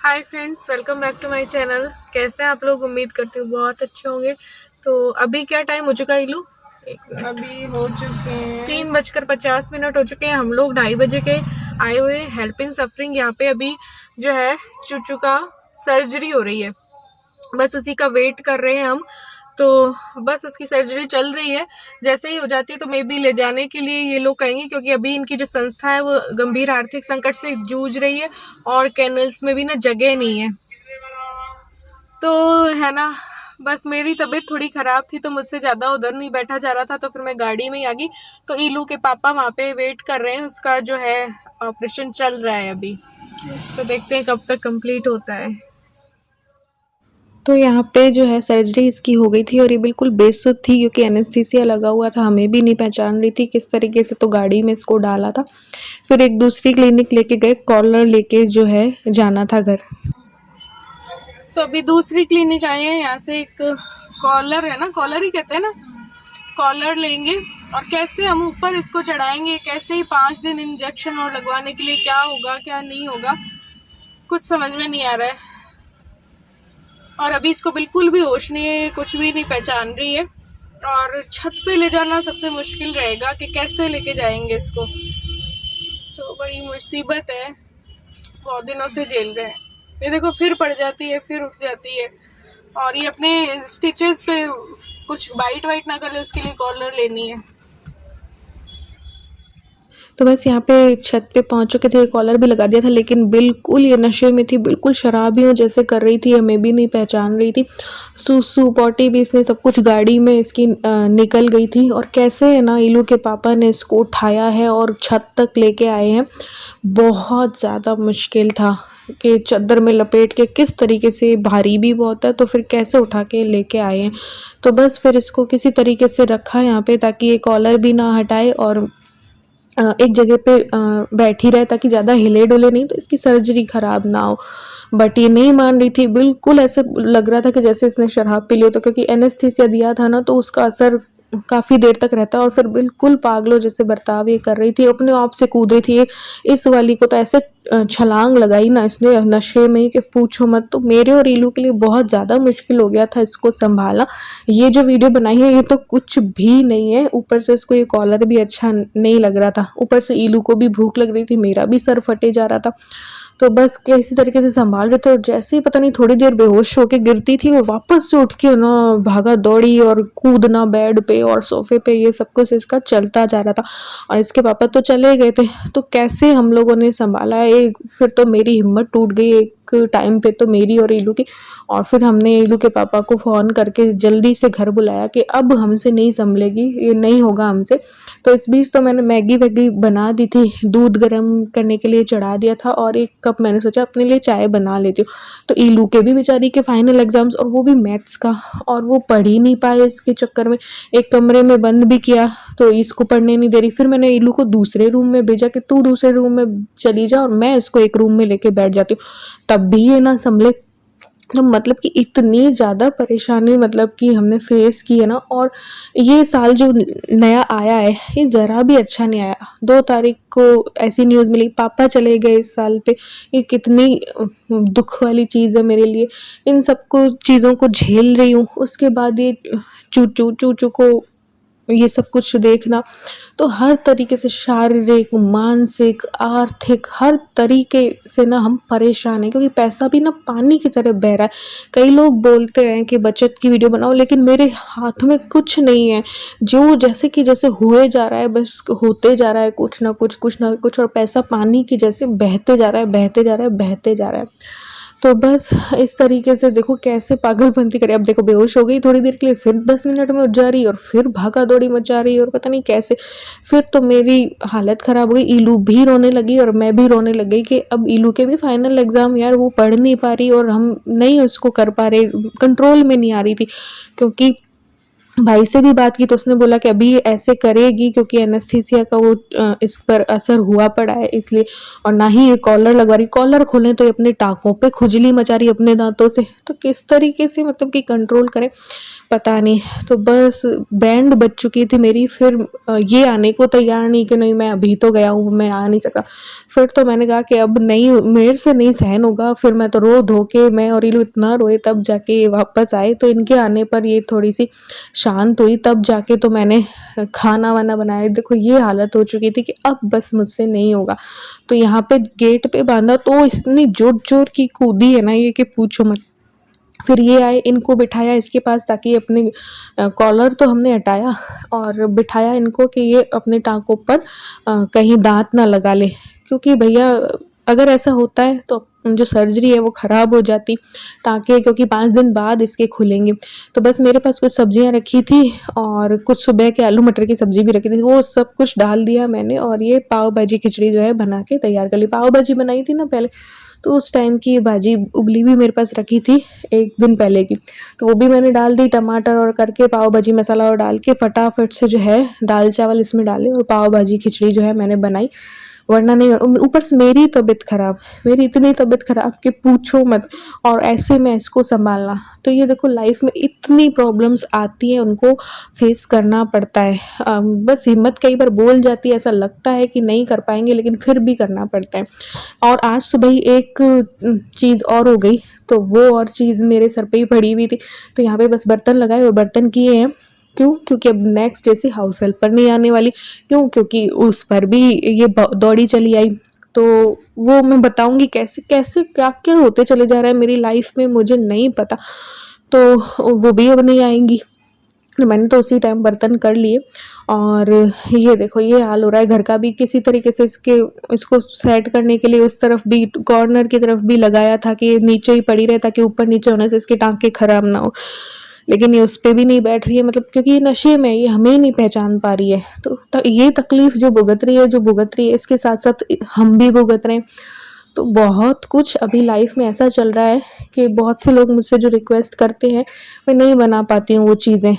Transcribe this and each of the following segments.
Hi friends, welcome back to my channel. कैसे हैं आप लोग? उम्मीद करती हूँ बहुत अच्छे होंगे। तो अभी क्या टाइम हो चुका है इलू? अभी हो चुके हैं 3:50 हो चुके हैं। हम लोग 2:30 बजे के आए हुए हैं हेल्प इन सफरिंग। यहाँ पे अभी जो है चूचू का सर्जरी हो रही है, बस उसी का वेट कर रहे हैं हम। तो बस उसकी सर्जरी चल रही है, जैसे ही हो जाती है तो मे बी ले जाने के लिए ये लोग कहेंगे, क्योंकि अभी इनकी जो संस्था है वो गंभीर आर्थिक संकट से जूझ रही है और कैनल्स में भी ना जगह नहीं है। तो है ना, बस मेरी तबीयत थोड़ी ख़राब थी तो मुझसे ज़्यादा उधर नहीं बैठा जा रहा था, तो फिर मैं गाड़ी में ही आ गई। तो ईलू के पापा वहाँ पे वेट कर रहे हैं, उसका जो है ऑपरेशन चल रहा है अभी। तो देखते हैं कब तक कंप्लीट होता है। तो यहाँ पे जो है सर्जरी इसकी हो गई थी और ये बिल्कुल बेसुध थी क्योंकि एनेस्थीसिया लगा हुआ था, हमें भी नहीं पहचान रही थी किस तरीके से। तो गाड़ी में इसको डाला था, फिर एक दूसरी क्लिनिक लेके गए, कॉलर लेके जो है जाना था घर। तो अभी दूसरी क्लिनिक आए हैं, यहाँ से एक कॉलर है ना, कॉलर ही कहते हैं ना, कॉलर लेंगे और कैसे हम ऊपर इसको चढ़ाएंगे, कैसे ही 5 दिन इंजेक्शन और लगवाने के लिए क्या होगा क्या नहीं होगा कुछ समझ में नहीं आ रहा है। और अभी इसको बिल्कुल भी होश नहीं है, कुछ भी नहीं पहचान रही है। और छत पे ले जाना सबसे मुश्किल रहेगा कि कैसे लेके जाएंगे इसको। तो बड़ी मुसीबत है, बहुत दिनों से झेल रहे हैं। ये देखो, फिर पड़ जाती है फिर उठ जाती है। और ये अपने स्टिचेस पे कुछ बाइट वाइट ना कर ले, उसके लिए कॉलर लेनी है। तो बस यहाँ पे छत पे पहुँच चुके थे, कॉलर भी लगा दिया था, लेकिन बिल्कुल ये नशे में थी, बिल्कुल शराबियों जैसे कर रही थी, हमें भी नहीं पहचान रही थी। सूसू पॉटी भी इसने सब कुछ गाड़ी में इसकी निकल गई थी। और कैसे है ना, इलू के पापा ने इसको उठाया है और छत तक लेके आए हैं। बहुत ज़्यादा मुश्किल था कि चादर में लपेट के, किस तरीके से, भारी भी बहुत है तो फिर कैसे उठा के लेके आए हैं। तो बस फिर इसको किसी तरीके से रखा यहाँ पे ताकि ये कॉलर भी ना हटाए और एक जगह पे बैठी रहे ताकि ज़्यादा हिले डुले नहीं, तो इसकी सर्जरी ख़राब ना हो। बट ये नहीं मान रही थी, बिल्कुल ऐसे लग रहा था कि जैसे इसने शराब पी ली हो। तो क्योंकि एनेस्थीसिया दिया था ना, तो उसका असर काफ़ी देर तक रहता है। और फिर बिल्कुल पागलों जैसे बर्ताव ये कर रही थी, अपने आप से कूद रही थी। इस वाली को तो ऐसे छलांग लगाई ना इसने नशे में कि पूछो मत। तो मेरे और ईलू के लिए बहुत ज़्यादा मुश्किल हो गया था इसको संभालना। ये जो वीडियो बनाई है ये तो कुछ भी नहीं है, ऊपर से इसको ये कॉलर भी अच्छा नहीं लग रहा था, ऊपर से ईलू को भी भूख लग रही थी, मेरा भी सर फटे जा रहा था। तो बस किसी तरीके से संभाल रहे थे और जैसे ही पता नहीं थोड़ी देर बेहोश होके गिरती थी और वापस से उठ के ना भागा दौड़ी और कूदना बेड पे और सोफे पे, ये सब कुछ इसका चलता जा रहा था। और इसके पापा तो चले गए थे, तो कैसे हम लोगों ने संभाला है। फिर तो मेरी हिम्मत टूट गई एक टाइम पे तो, मेरी और ईलू की। और फिर हमने ईलू के पापा को फ़ोन करके जल्दी से घर बुलाया कि अब हमसे नहीं संभलेगी, ये नहीं होगा हमसे। तो इस बीच तो मैंने मैगी वैगी बना दी थी, दूध गर्म करने के लिए चढ़ा दिया था और एक कप मैंने सोचा अपने लिए चाय बना लेती हूँ। तो ईलू के भी बेचारी के फाइनल एग्जाम्स, और वो भी मैथ्स का, और वो पढ़ ही नहीं पाए इसके चक्कर में। एक कमरे में बंद भी किया तो इसको पढ़ने नहीं दे रही। फिर मैंने ईलू को दूसरे रूम में भेजा कि तू दूसरे रूम में चली जा और मैं इसको एक रूम में लेके बैठ जाती हूँ, तब भी ये ना संभले। तो मतलब कि इतनी ज़्यादा परेशानी मतलब कि हमने फेस की है ना। और ये साल जो नया आया है ये ज़रा भी अच्छा नहीं आया। 2 तारीख को ऐसी न्यूज़ मिली पापा चले गए इस साल पे। ये कितनी दुख वाली चीज़ है मेरे लिए। इन सबको चीज़ों को झेल रही हूँ, उसके बाद ये चूचू चूचू को ये सब कुछ देखना। तो हर तरीके से शारीरिक, मानसिक, आर्थिक, हर तरीके से ना हम परेशान हैं, क्योंकि पैसा भी ना पानी की तरह बह रहा है। कई लोग बोलते हैं कि बचत की वीडियो बनाओ, लेकिन मेरे हाथ में कुछ नहीं है। जो जैसे कि जैसे हुए जा रहा है, बस होते जा रहा है कुछ ना कुछ, कुछ ना कुछ, और पैसा पानी की जैसे बहते जा रहा है, बहते जा रहा है, बहते जा रहा है। तो बस इस तरीके से देखो कैसे पागलपंती करे। अब देखो बेहोश हो गई थोड़ी देर के लिए, फिर 10 मिनट में उठ जा रही और फिर भागा दौड़ी मचा रही और पता नहीं कैसे। फिर तो मेरी हालत ख़राब हो गई, ईलू भी रोने लगी और मैं भी रोने लग गई कि अब ईलू के भी फाइनल एग्ज़ाम, यार वो पढ़ नहीं पा रही और हम नहीं उसको कर पा रहे, कंट्रोल में नहीं आ रही थी। क्योंकि भाई से भी बात की तो उसने बोला कि अभी ऐसे करेगी क्योंकि एनेस्थीसिया का वो इस पर असर हुआ पड़ा है इसलिए, और ना ही ये कॉलर लगवा रही, कॉलर खोलें तो ये अपने टाँकों पे खुजली मचा रही है अपने दाँतों से, तो किस तरीके से मतलब कि कंट्रोल करें पता नहीं। तो बस बैंड बज चुकी थी मेरी, फिर ये आने को तैयार नहीं कि नहीं मैं अभी तो गया हूँ, मैं आ नहीं सकता। फिर तो मैंने कहा कि अब नहीं, मेरे से नहीं सहन होगा, फिर मैं तो रो धो के, मैं और इलू इतना रोए तब जाके ये वापस आए। तो इनके आने पर ये थोड़ी सी शांत हुई, तब जाके तो मैंने खाना वाना बनाया। देखो ये हालत हो चुकी थी कि अब बस मुझसे नहीं होगा। तो यहाँ पे गेट पे बांधा तो इतनी जोर जोर की कूदी है ना ये कि पूछो मत। फिर ये आए, इनको बिठाया इसके पास ताकि अपने कॉलर तो हमने हटाया और बिठाया इनको कि ये अपने टाँकों पर कहीं दाँत ना लगा ले, क्योंकि भैया अगर ऐसा होता है तो जो सर्जरी है वो ख़राब हो जाती टाँके, क्योंकि 5 दिन बाद इसके खुलेंगे। तो बस मेरे पास कुछ सब्जियां रखी थी और कुछ सुबह के आलू मटर की सब्जी भी रखी थी, वो सब कुछ डाल दिया मैंने और ये पाव भाजी खिचड़ी जो है बना के तैयार कर ली। पाव भाजी बनाई थी ना पहले, तो उस टाइम की भाजी उबली हुई मेरे पास रखी थी 1 दिन पहले की, तो वो भी मैंने डाल दी टमाटर और करके, पाव भाजी मसाला और डाल के फटाफट से जो है दाल चावल इसमें डाले और पाव भाजी खिचड़ी जो है मैंने बनाई। वरना नहीं, ऊपर से मेरी तबीयत ख़राब, मेरी इतनी तबीयत ख़राब कि पूछो मत, और ऐसे में इसको सँभालना। तो ये देखो लाइफ में इतनी प्रॉब्लम्स आती हैं, उनको फेस करना पड़ता है। बस हिम्मत कई बार बोल जाती है, ऐसा लगता है कि नहीं कर पाएंगे लेकिन फिर भी करना पड़ता है। और आज सुबह ही एक चीज़ और हो गई, तो वो और चीज़ मेरे सर पे ही पड़ी हुई थी। तो यहाँ पे बस बर्तन लगाए और बर्तन किए हैं। क्यों? क्योंकि अब नेक्स्ट डे से हाउस हेल्पर नहीं आने वाली। क्यों? क्योंकि उस पर भी ये दौड़ी चली आई। तो वो मैं बताऊंगी कैसे कैसे क्या क्या होते चले जा रहा है मेरी लाइफ में, मुझे नहीं पता। तो वो भी अब नहीं आएंगी। तो मैंने तो उसी टाइम बर्तन कर लिए और ये देखो ये हाल हो रहा है घर का भी। किसी तरीके से इसको सेट करने के लिए उस तरफ भी, कॉर्नर की तरफ भी लगाया था कि नीचे ही पड़ी रहे ताकि ऊपर नीचे होने से इसके टांके खराब ना हो, लेकिन ये उस पे भी नहीं बैठ रही है, मतलब क्योंकि ये नशे में, ये हमें ही नहीं पहचान पा रही है। तो ये तकलीफ जो भुगत रही है इसके साथ साथ हम भी भुगत रहे हैं। तो बहुत कुछ अभी लाइफ में ऐसा चल रहा है कि बहुत से लोग मुझसे जो रिक्वेस्ट करते हैं मैं नहीं बना पाती हूँ वो चीज़ें,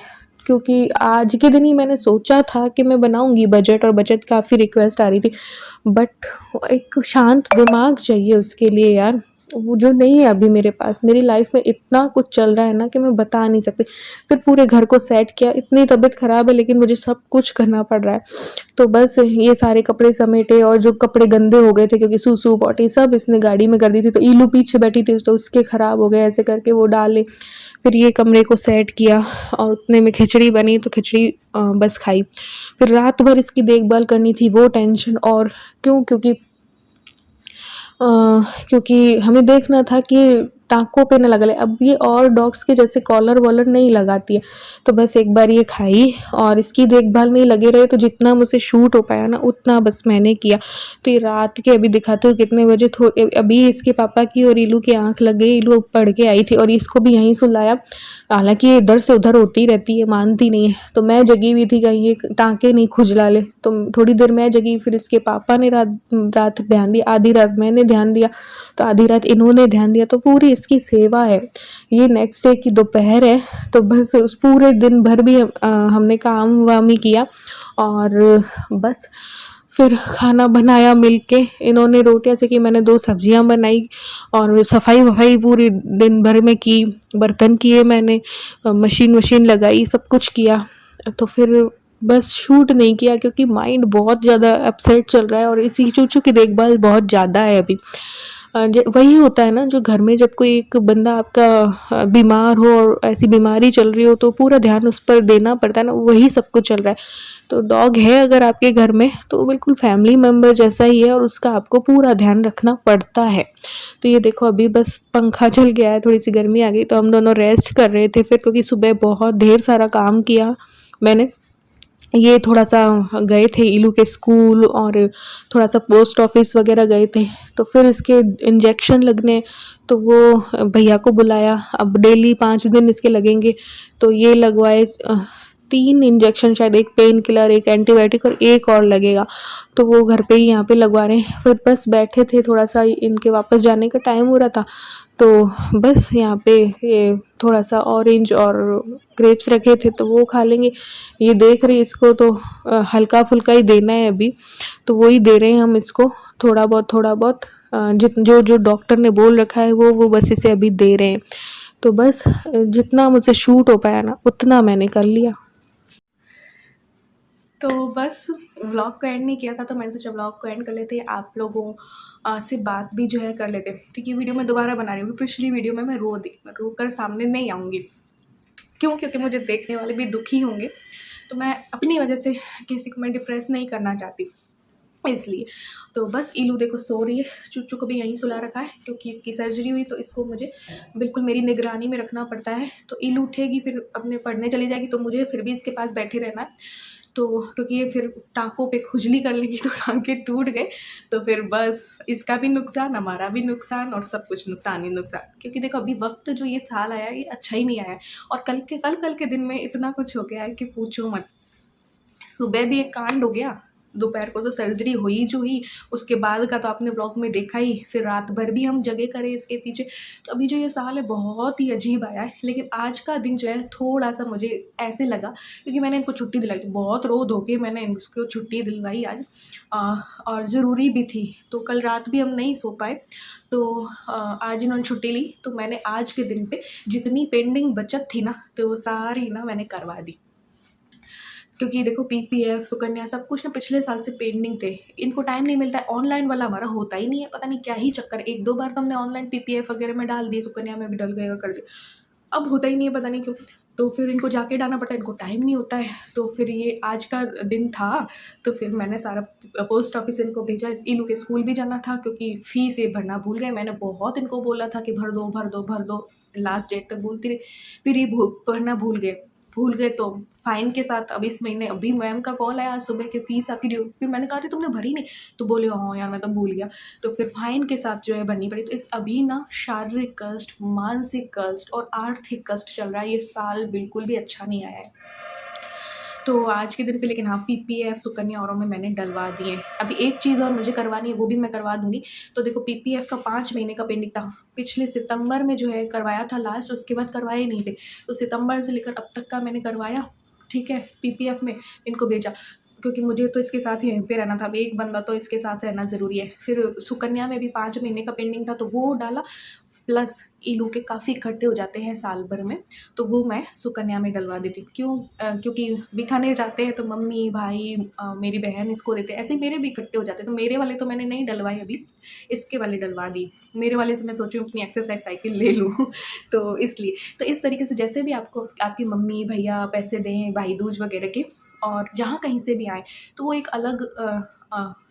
क्योंकि आज के दिन ही मैंने सोचा था कि मैं बनाऊंगी बजट, और बजट काफ़ी रिक्वेस्ट आ रही थी, बट एक शांत दिमाग चाहिए उसके लिए यार, वो जो नहीं है अभी मेरे पास। मेरी लाइफ में इतना कुछ चल रहा है ना कि मैं बता नहीं सकती। फिर पूरे घर को सेट किया, इतनी तबीयत ख़राब है लेकिन मुझे सब कुछ करना पड़ रहा है। तो बस ये सारे कपड़े समेटे, और जो कपड़े गंदे हो गए थे क्योंकि सूसू पॉटी सब इसने गाड़ी में कर दी थी, तो ईलू पीछे बैठी थी तो उसके ख़राब हो गए, ऐसे करके वो डाले। फिर ये कमरे को सेट किया और उतने में खिचड़ी बनी, तो खिचड़ी बस खाई। फिर रात भर इसकी देखभाल करनी थी, वो टेंशन। और क्यों? क्योंकि हमें देखना था कि टाँकों पे ना लगा ले। अब ये और डॉग्स के जैसे कॉलर वॉलर नहीं लगाती है, तो बस एक बार ये खाई और इसकी देखभाल में ही लगे रहे, तो जितना मुझसे शूट हो पाया ना उतना बस मैंने किया। तो ये रात के अभी दिखाते हो कितने बजे, अभी इसके पापा की और इलू की आंख लग गई, इलू पढ़ के आई थी और इसको भी यहीं सुलाया। हालांकि ये इधर से उधर होती रहती है, मानती नहीं है, तो मैं जगी हुई थी कहीं ये टाँके नहीं खुजला ले, तो थोड़ी देर मैं जगी, फिर इसके पापा ने रात ध्यान दिया, आधी रात मैंने ध्यान दिया, तो आधी रात इन्होंने ध्यान दिया। तो पूरी इसकी सेवा है। ये नेक्स्ट डे की दोपहर है, तो बस उस पूरे दिन भर भी हमने काम वाम ही किया और बस फिर खाना बनाया मिलके। इन्होंने रोटियां सेकी, मैंने 2 सब्जियां बनाई और सफाई वफाई पूरी दिन भर में की, बर्तन किए मैंने, मशीन वशीन लगाई, सब कुछ किया। तो फिर बस शूट नहीं किया क्योंकि माइंड बहुत ज़्यादा अपसेट चल रहा है और इसी चूचू की देखभाल बहुत ज़्यादा है अभी। वही होता है ना, जो घर में जब कोई एक बंदा आपका बीमार हो और ऐसी बीमारी चल रही हो तो पूरा ध्यान उस पर देना पड़ता है ना, वही सब कुछ चल रहा है। तो डॉग है अगर आपके घर में तो बिल्कुल फैमिली मेम्बर जैसा ही है और उसका आपको पूरा ध्यान रखना पड़ता है। तो ये देखो अभी बस पंखा चल गया है, थोड़ी सी गर्मी आ गई तो हम दोनों रेस्ट कर रहे थे फिर, क्योंकि सुबह बहुत ढेर सारा काम किया मैंने। ये थोड़ा सा गए थे इलू के स्कूल और थोड़ा सा पोस्ट ऑफिस वगैरह गए थे, तो फिर इसके इंजेक्शन लगने, तो वो भैया को बुलाया। अब डेली 5 दिन इसके लगेंगे, तो ये लगवाए 3 इंजेक्शन, शायद एक पेन किलर, एक एंटीबायोटिक और एक और लगेगा, तो वो घर पे ही यहाँ पे लगवा रहे हैं। फिर बस बैठे थे, थोड़ा-सा इनके वापस जाने का टाइम हो रहा था, तो बस यहाँ पे ये थोड़ा-सा ऑरेंज और ग्रेप्स रखे थे तो वो खा लेंगे। ये देख रही इसको तो हल्का-फुल्का ही देना है अभी, तो वो ही दे रहे हैं हम इसको, थोड़ा बहुत जो डॉक्टर ने बोल रखा है वो बस इसे अभी दे रहे हैं। तो बस जितना मुझसे शूट हो पाया ना उतना मैंने कर लिया। तो बस व्लॉग को एंड नहीं किया था, तो मैंने सोचा व्लॉग को एंड कर लेते हैं, आप लोगों से बात भी जो है कर लेते हैं, क्योंकि वीडियो मैं दोबारा बना रही हूँ। पिछली वीडियो में मैं रो कर सामने नहीं आऊँगी, क्यों? क्योंकि मुझे देखने वाले भी दुखी होंगे, तो मैं अपनी वजह से किसी को मैं डिप्रेस नहीं करना चाहती, इसलिए। तो बस इलू देखो सो रही है, चुच्चू को भी यहीं सुला रखा है, क्योंकि इसकी सर्जरी हुई तो इसको मुझे बिल्कुल मेरी निगरानी में रखना पड़ता है। तो इलू उठेगी फिर अपने पढ़ने चली जाएगी, तो मुझे फिर भी इसके पास बैठे रहना है। तो क्योंकि ये फिर टाँकों पे खुजली कर लेगी तो टाँके टूट गए, तो फिर बस इसका भी नुकसान, हमारा भी नुकसान, और सब कुछ नुकसान ही नुकसान। क्योंकि देखो अभी वक्त जो ये साल आया ये अच्छा ही नहीं आया है, और कल के दिन में इतना कुछ हो गया है कि पूछो मत। सुबह भी एक कांड हो गया, दोपहर को तो सर्जरी हुई जो हुई, उसके बाद का तो आपने ब्लॉग में देखा ही, फिर रात भर भी हम जगे करे इसके पीछे। तो अभी जो ये साल है बहुत ही अजीब आया है, लेकिन आज का दिन जो है थोड़ा सा मुझे ऐसे लगा, क्योंकि मैंने इनको छुट्टी दिलाई थी, बहुत रो धो के मैंने इनको छुट्टी दिलवाई आज, और ज़रूरी भी थी। तो कल रात भी हम नहीं सो पाए, तो आज इन्होंने छुट्टी ली, तो मैंने आज के दिन पे जितनी पेंडिंग बचत थी ना, तो वो सारी ना मैंने करवा दी। क्योंकि देखो पीपीएफ, सुकन्या सब कुछ ना पिछले साल से पेंडिंग थे, इनको टाइम नहीं मिलता है, ऑनलाइन वाला हमारा होता ही नहीं है, पता नहीं क्या ही चक्कर। 1-2 बार तो हमने ऑनलाइन पीपीएफ वगैरह में डाल दिए, सुकन्या में भी डल गए और कर दिया, अब होता ही नहीं है, पता नहीं क्यों। तो फिर इनको जाके डालना पड़ता है, इनको टाइम नहीं होता है। तो फिर ये आज का दिन था, तो फिर मैंने सारा पोस्ट ऑफिस इनको भेजा। इलू के स्कूल भी जाना था, क्योंकि फ़ीस ये भरना भूल गए। मैंने बहुत इनको बोला था कि भर दो भर दो भर दो, लास्ट डेट तक बोलती रही, फिर ये भरना भूल गए तो फ़ाइन के साथ अब इस महीने अभी मैम का कॉल आया आज सुबह कि फ़ीस आपकी ड्यू। फिर मैंने कहा, अरे तुमने भरी नहीं? तो बोले हाँ यार मैं तो भूल गया। तो फिर फ़ाइन के साथ जो है भरनी पड़ी। तो इस अभी ना शारीरिक कष्ट, मानसिक कष्ट और आर्थिक कष्ट चल रहा है, ये साल बिल्कुल भी अच्छा नहीं आया है। तो आज के दिन पे लेकिन हाँ पीपीएफ, सुकन्या औरों में मैंने डलवा दिए। अभी एक चीज़ और मुझे करवानी है, वो भी मैं करवा दूँगी। तो देखो पीपीएफ का 5 महीने का पेंडिंग था, पिछले सितंबर में जो है करवाया था लास्ट, उसके बाद करवाए ही नहीं थे। तो सितंबर से लेकर अब तक का मैंने करवाया, ठीक है। पीपीएफ में इनको भेजा, क्योंकि मुझे तो इसके साथ ही यहीं पे रहना था, अब एक बंदा तो इसके साथ रहना ज़रूरी है। फिर सुकन्या में भी 5 महीने का पेंडिंग था, तो वो डाला, प्लस इलू के काफ़ी इकट्ठे हो जाते हैं साल भर में, तो वो मैं सुकन्या में डलवा देती हूँ। क्यों? क्योंकि बीकानेर जाते हैं तो मम्मी, भाई, मेरी बहन इसको देते हैं, ऐसे ही मेरे भी इकट्ठे हो जाते हैं। तो मेरे वाले तो मैंने नहीं डलवाए अभी, इसके वाले डलवा दी। मेरे वाले से मैं सोच रही हूँ अपनी एक्सरसाइज साइकिल ले लूँ तो इसलिए। तो इस तरीके से जैसे भी आपको आपकी मम्मी भैया पैसे दें भाई दूज वगैरह के, और जहाँ कहीं से भी आए, तो वो एक अलग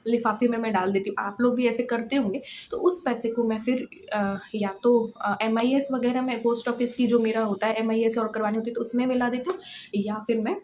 लिफाफे में मैं डाल देती हूँ। आप लोग भी ऐसे करते होंगे, तो उस पैसे को मैं फिर या तो MIS वगैरह में, पोस्ट ऑफिस की जो मेरा होता है MIS और करवानी होती है, तो उसमें मिला देती हूँ, या फिर मैं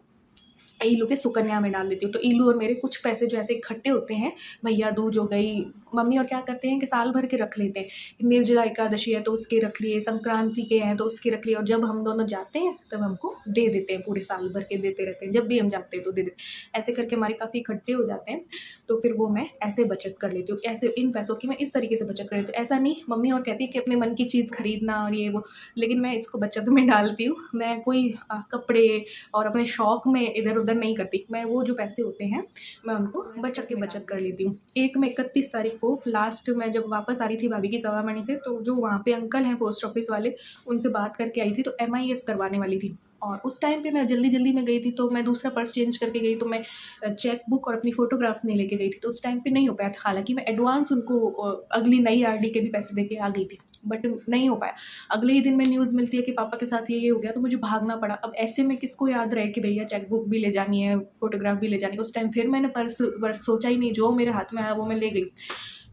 इलू के सुकन्या में डाल देती हूँ। तो इलू और मेरे कुछ पैसे जो ऐसे इकट्ठे होते हैं, भैया दूज हो गई, मम्मी और क्या करते हैं कि साल भर के रख लेते हैं। निर्जला एकादशी है तो उसके रख लिए, संक्रांति के हैं तो उसके रख लिए, और जब हम दोनों जाते हैं तब हमको दे देते हैं, पूरे साल भर के देते रहते हैं, जब भी हम जाते हैं तो दे देते हैं। ऐसे करके हमारे काफ़ी इकट्ठे हो जाते हैं, तो फिर वो मैं ऐसे बचत कर लेती हूँ। ऐसे इन पैसों की मैं इस तरीके से बचत कर लेती हूँ। ऐसा नहीं मम्मी और कहती है कि अपने मन की चीज़ खरीदना और ये वो, लेकिन मैं इसको बचत में डालती हूँ। मैं कोई कपड़े और अपने शौक़ में इधर उधर नहीं करती। मैं वो जो पैसे होते हैं मैं उनको बचत कर लेती हूँ। एक मैं 31 तारीख को लास्ट मैं जब वापस आ रही थी भाभी की सवामणी से, तो जो वहाँ पे अंकल हैं पोस्ट ऑफिस वाले, उनसे बात करके आई थी, तो MIS करवाने वाली थी। और उस टाइम पे मैं जल्दी में गई थी, तो मैं दूसरा पर्स चेंज करके गई, तो मैं चेक बुक और अपनी फ़ोटोग्राफ्स नहीं लेके गई थी, तो उस टाइम पे नहीं हो पाया था। हालाँकि मैं एडवांस उनको अगली नई RD के भी पैसे देके आ गई थी, बट नहीं हो पाया। अगले ही दिन में न्यूज़ मिलती है कि पापा के साथ ये हो गया, तो मुझे भागना पड़ा। अब ऐसे में किसको याद रहे कि भैया चेक बुक भी ले जानी है, फ़ोटोग्राफ भी ले जानी है। उस टाइम फिर मैंने पर्स वर्स सोचा ही नहीं, जो मेरे हाथ में आया वो मैं ले गई,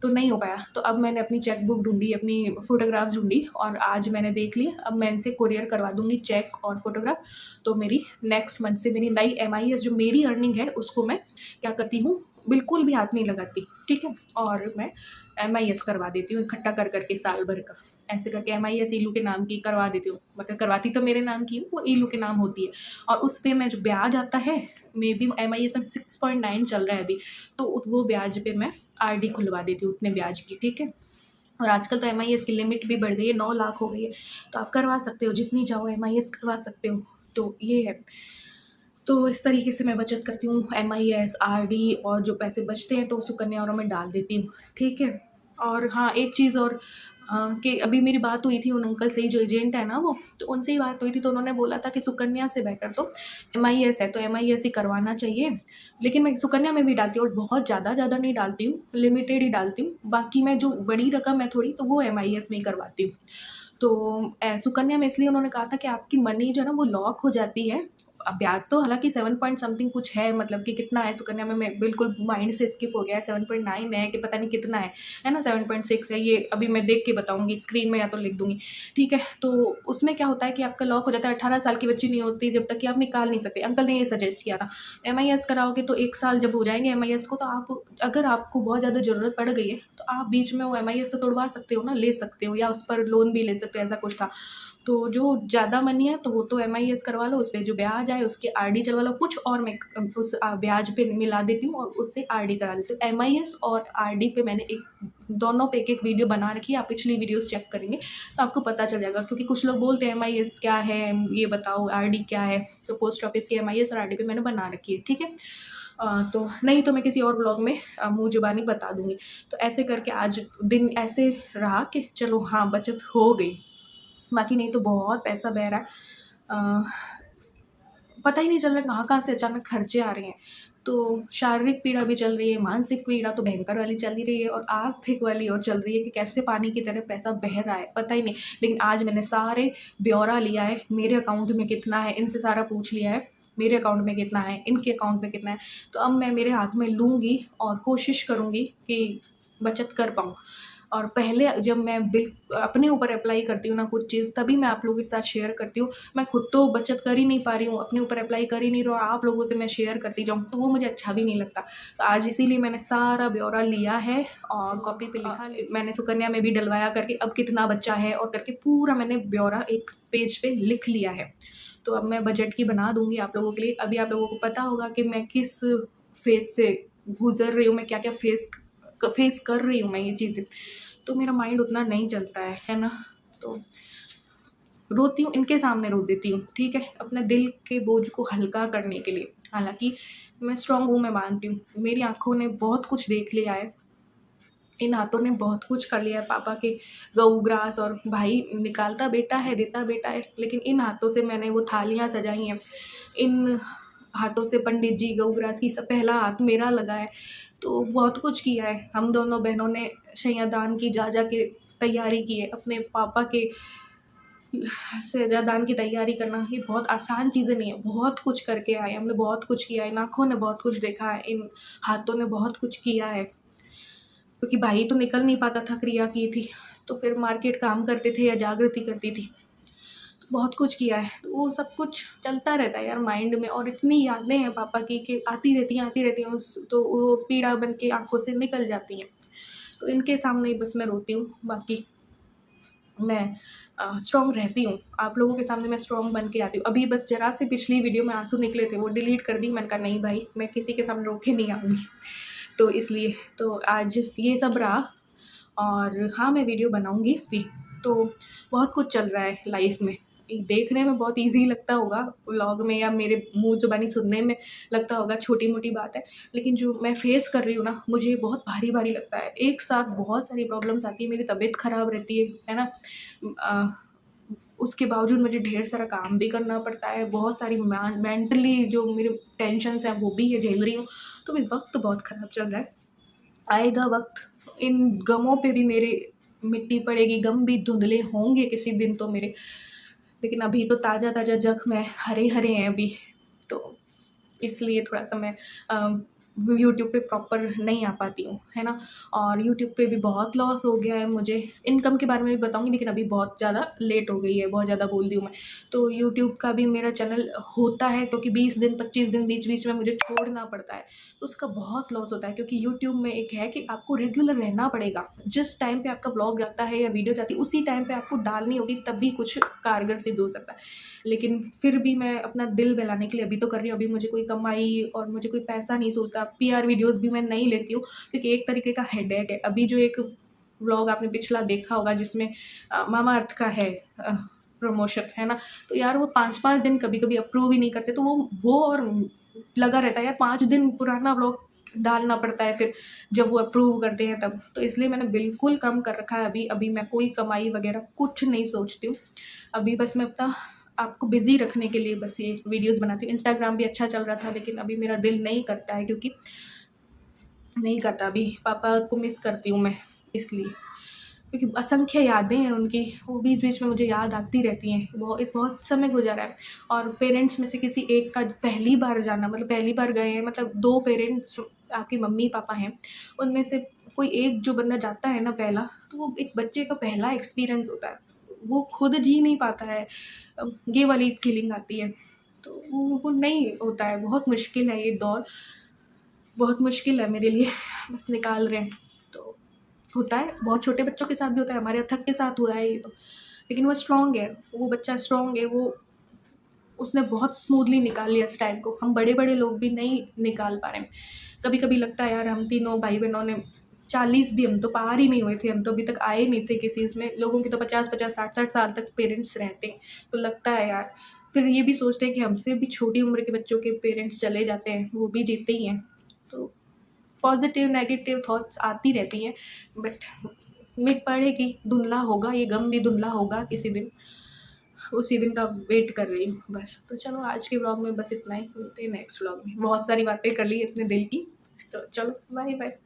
तो नहीं हो पाया। तो अब मैंने अपनी चेक बुक ढूँढी, अपनी फ़ोटोग्राफ्स ढूँढी, और आज मैंने देख ली। अब मैं इनसे कोरियर करवा दूँगी चेक और फ़ोटोग्राफ। तो मेरी नेक्स्ट मंथ से मेरी नई MIS जो मेरी अर्निंग है उसको मैं क्या करती हूँ, बिल्कुल भी हाथ नहीं लगाती, ठीक है। और मैं MIS करवा देती हूँ इकट्ठा कर के साल भर का। ऐसे करके MIS ईलू के नाम की करवा देती हूँ, मतलब करवाती तो मेरे नाम की, वो ईलू के नाम होती है। और उस पे मैं जो ब्याज आता है, मे बी MIS में 6.9 चल रहा है अभी, तो वो ब्याज पे मैं RD खुलवा देती हूँ उतने ब्याज की, ठीक है। और आजकल तो MIS की लिमिट भी बढ़ गई है, 9 लाख हो गई है, तो आप करवा सकते हो, जितनी चाहो MIS करवा सकते हो। तो ये है, तो इस तरीके से मैं बचत करती हूँ, MIS RD, और जो पैसे बचते हैं तो सुकन्या और में डाल देती हूँ, ठीक है। और हाँ, एक चीज़ और, कि अभी मेरी बात हुई थी उन अंकल से ही, जो एजेंट है ना वो, तो उनसे ही बात हुई थी, तो उन्होंने बोला था कि सुकन्या से बेटर तो MIS है, तो MIS ही करवाना चाहिए। लेकिन मैं सुकन्या में भी डालती हूँ, और बहुत ज़्यादा नहीं डालती हूँ, लिमिटेड ही डालती हूँ। बाकी मैं जो बड़ी रकम है थोड़ी, तो वो MIS में ही करवाती हूँ। तो सुकन्या में इसलिए उन्होंने कहा था कि आपकी मनी जो है ना वो लॉक हो जाती है। अब ब्याज तो हालांकि 7 पॉइंट समथिंग कुछ है, मतलब कि कितना है सुकन्या में, मैं बिल्कुल माइंड से स्किप हो गया है, 7.9 है कि पता नहीं कितना है ना, 7.6 है, ये अभी मैं देख के बताऊंगी स्क्रीन में या तो लिख दूंगी, ठीक है। तो उसमें क्या होता है कि आपका लॉक हो जाता है, 18 साल की बच्ची नहीं होती जब तक कि आप निकाल नहीं सकते। अंकल ने ये सजेस्ट किया था, MIS कराओगे तो 1 साल जब हो जाएंगे MIS को, तो आप अगर आपको बहुत ज़्यादा ज़रूरत पड़ गई है तो आप बीच में वो MIS तो तोड़वा सकते हो ना, ले सकते हो, या उस पर लोन भी ले सकते हो, ऐसा कुछ था। तो जो ज़्यादा मनी है तो वो तो MIS करवा लो, उस पर जो ब्याज आए उसकी RD चलवा लो, कुछ और मैं उस ब्याज पे मिला देती हूँ और उससे RD करा लेती हूँ। MIS और RD पे मैंने दोनों पे एक वीडियो बना रखी है, आप पिछली वीडियोस चेक करेंगे तो आपको पता चल जाएगा। क्योंकि कुछ लोग बोलते हैं MIS क्या है ये बताओ, RD क्या है, तो पोस्ट ऑफिस की MIS और RD पे मैंने बना रखी है, ठीक है। तो नहीं तो मैं किसी और ब्लॉग में मुँह जुबानी बता दूँगी। तो ऐसे करके आज दिन ऐसे रहा कि चलो हाँ बचत हो गई, बाकी नहीं तो बहुत पैसा बह रहा है। पता ही नहीं चल रहा कहाँ से अचानक खर्चे आ रहे हैं। तो शारीरिक पीड़ा भी चल रही है, मानसिक पीड़ा तो भयंकर वाली चल ही रही है, और आर्थिक वाली और चल रही है कि कैसे पानी की तरह पैसा बह रहा है पता ही नहीं। लेकिन आज मैंने सारे ब्यौरा लिया है, मेरे अकाउंट में कितना है इनसे सारा पूछ लिया है, मेरे अकाउंट में कितना है, इनके अकाउंट में कितना है। तो अब मैं मेरे हाथ में लूँगी और कोशिश करूँगी कि बचत कर पाऊँ। और पहले जब मैं बिल अपने ऊपर अप्लाई करती हूँ ना कुछ चीज़, तभी मैं आप लोगों के साथ शेयर करती हूँ। मैं खुद तो बचत कर ही नहीं पा रही हूँ, अपने ऊपर अप्लाई कर ही नहीं रही हूँ, आप लोगों से मैं शेयर करती जाऊँ तो वो मुझे अच्छा भी नहीं लगता। तो आज इसीलिए मैंने सारा ब्यौरा लिया है और कॉपी पे लिखा, मैंने सुकन्या में भी डलवाया करके अब कितना बचा है और करके पूरा मैंने ब्यौरा एक पेज पे लिख लिया है। तो अब मैं बजट की बना दूँगी आप लोगों के लिए। अभी आप लोगों को पता होगा कि मैं किस फेज़ से गुज़र रही हूँ, मैं क्या-क्या फेस कर रही हूँ मैं ये चीज़ें। तो मेरा माइंड उतना नहीं चलता है ना। तो रोती हूँ, इनके सामने रो देती हूँ, ठीक है, अपने दिल के बोझ को हल्का करने के लिए। हालाँकि मैं स्ट्रॉन्ग हूँ, मैं मानती हूँ। मेरी आँखों ने बहुत कुछ देख लिया है, इन हाथों ने बहुत कुछ कर लिया है। पापा के गऊ ग्रास, और भाई निकालता बेटा है देता बेटा है, लेकिन इन हाथों से मैंने वो थालियाँ सजाई हैं। इन हाथों से पंडित जी गऊ ग्रास की पहला हाथ मेरा लगा है। तो बहुत कुछ किया है। हम दोनों बहनों ने शैयादान की जा के तैयारी की है। अपने पापा के शैयादान की तैयारी करना ये बहुत आसान चीज़ें नहीं है, बहुत कुछ करके आए, हमने बहुत कुछ किया है। इन आँखों ने बहुत कुछ देखा है, इन हाथों ने बहुत कुछ किया है। क्योंकि भाई तो निकल नहीं पाता था, क्रिया की थी, तो फिर मार्केट काम करते थे या जागृति करती थी। तो बहुत कुछ किया है, तो वो सब कुछ चलता रहता है यार माइंड में। और इतनी यादें हैं पापा की कि आती रहती हैं उस, तो वो पीड़ा बन के आँखों से निकल जाती हैं। तो इनके सामने ही बस मैं रोती हूँ, बाकी मैं स्ट्रॉन्ग रहती हूँ। आप लोगों के सामने मैं स्ट्रॉन्ग बन के आती हूँ। अभी बस ज़रा से पिछली वीडियो में आंसू निकले थे, वो डिलीट कर दी। मैंने कहा नहीं भाई, मैं किसी के सामने रो के नहीं आऊँगी। तो इसलिए तो आज ये सब रहा। और हाँ, मैं वीडियो बनाऊँगी भी। तो बहुत कुछ चल रहा है लाइफ में। देखने में बहुत ईज़ी लगता होगा व्लॉग में, या मेरे मुँह ज़ुबानी सुनने में लगता होगा छोटी मोटी बात है, लेकिन जो मैं फेस कर रही हूँ ना, मुझे बहुत भारी भारी लगता है। एक साथ बहुत सारी प्रॉब्लम्स आती है, मेरी तबीयत ख़राब रहती है ना। उसके बावजूद मुझे ढेर सारा काम भी करना पड़ता है, बहुत सारी मेंटली जो मेरे टेंशन्स हैं वो भी झेल रही हूँ। तो मेरा वक्त बहुत ख़राब चल रहा है। आएगा वक्त, इन गमों पे भी मेरे मिट्टी पड़ेगी, गम भी धुंधले होंगे किसी दिन तो मेरे। लेकिन अभी तो ताज़ा ताज़ा जख्म है, हरे हरे हैं अभी। तो इसलिए थोड़ा सा मैं यूट्यूब पे प्रॉपर नहीं आ पाती हूँ, है ना। और यूट्यूब पे भी बहुत लॉस हो गया है मुझे। इनकम के बारे में भी बताऊँगी, लेकिन अभी बहुत ज़्यादा लेट हो गई है, बहुत ज़्यादा बोल दी हूँ मैं। तो यूट्यूब का भी मेरा चैनल होता है, क्योंकि 20 दिन 25 दिन बीच बीच में मुझे छोड़ना पड़ता है, तो उसका बहुत लॉस होता है। क्योंकि यूट्यूब में एक है कि आपको रेगुलर रहना पड़ेगा, जिस टाइम पे आपका ब्लॉग जाता है या वीडियो जाती है उसी टाइम पे आपको डालनी होगी, तभी कुछ कारगर सिद्ध हो सकता है। लेकिन फिर भी मैं अपना दिल बहलाने के लिए अभी तो कर रही हूँ। अभी मुझे कोई कमाई और मुझे कोई पैसा नहीं सोचता। पीआर वीडियोस भी मैं नहीं लेती हूँ, क्योंकि एक तरीके का हेडेक है। अभी जो एक व्लॉग आपने पिछला देखा होगा जिसमें मामा अर्थ का है प्रमोशन, है ना, तो यार वो 5-5 दिन कभी कभी अप्रूव ही नहीं करते, तो वो और लगा रहता है यार, 5 दिन पुराना व्लॉग डालना पड़ता है फिर जब वो अप्रूव करते हैं तब। तो इसलिए मैंने बिल्कुल कम कर रखा है। अभी मैं कोई कमाई वगैरह कुछ नहीं सोचती हूँ। अभी बस मैं अपना आपको बिज़ी रखने के लिए बस ये वीडियोस बनाती हूँ। इंस्टाग्राम भी अच्छा चल रहा था, लेकिन अभी मेरा दिल नहीं करता है, क्योंकि नहीं करता। अभी पापा को मिस करती हूँ मैं, इसलिए, क्योंकि असंख्य यादें हैं उनकी, वो बीच बीच में मुझे याद आती रहती हैं। बहुत समय गुजरा है। और पेरेंट्स में से किसी एक का पहली बार जाना, मतलब पहली बार गए हैं, मतलब 2 पेरेंट्स आपके मम्मी पापा हैं, उनमें से कोई एक जो बंदा जाता है ना पहला, तो वो एक बच्चे का पहला एक्सपीरियंस होता है, वो खुद जी नहीं पाता है। ये वाली फीलिंग आती है, तो वो नहीं होता है। बहुत मुश्किल है ये दौर, बहुत मुश्किल है मेरे लिए, बस निकाल रहे हैं। तो होता है, बहुत छोटे बच्चों के साथ भी होता है, हमारे अथक के साथ हुआ है ये तो। लेकिन वो स्ट्रॉन्ग है, वो बच्चा स्ट्रॉन्ग है, वो उसने बहुत स्मूथली निकाल लिया इस टाइम को। हम बड़े बड़े लोग भी नहीं निकाल पा रहे हैं। कभी कभी लगता है यार, हम तीनों भाई बहनों ने 40 भी हम तो पार ही नहीं हुए थे, हम तो अभी तक आए नहीं थे किसी इसमें। लोगों के तो 50-50 60-60 साल तक पेरेंट्स रहते हैं, तो लगता है यार। फिर ये भी सोचते हैं कि हमसे भी छोटी उम्र के बच्चों के पेरेंट्स चले जाते हैं, वो भी जीते ही हैं। तो पॉजिटिव नेगेटिव थॉट्स आती रहती हैं, बट मिट पड़ेगी, धुंधला होगा ये गम भी, धुंधला होगा किसी दिन। उसी दिन का वेट कर रही हूँ बस। तो चलो आज के व्लॉग में बस इतना ही, मिलते हैं नेक्स्ट व्लॉग में। बहुत सारी बातें कर ली अपने दिल की, तो चलो बाय बाय।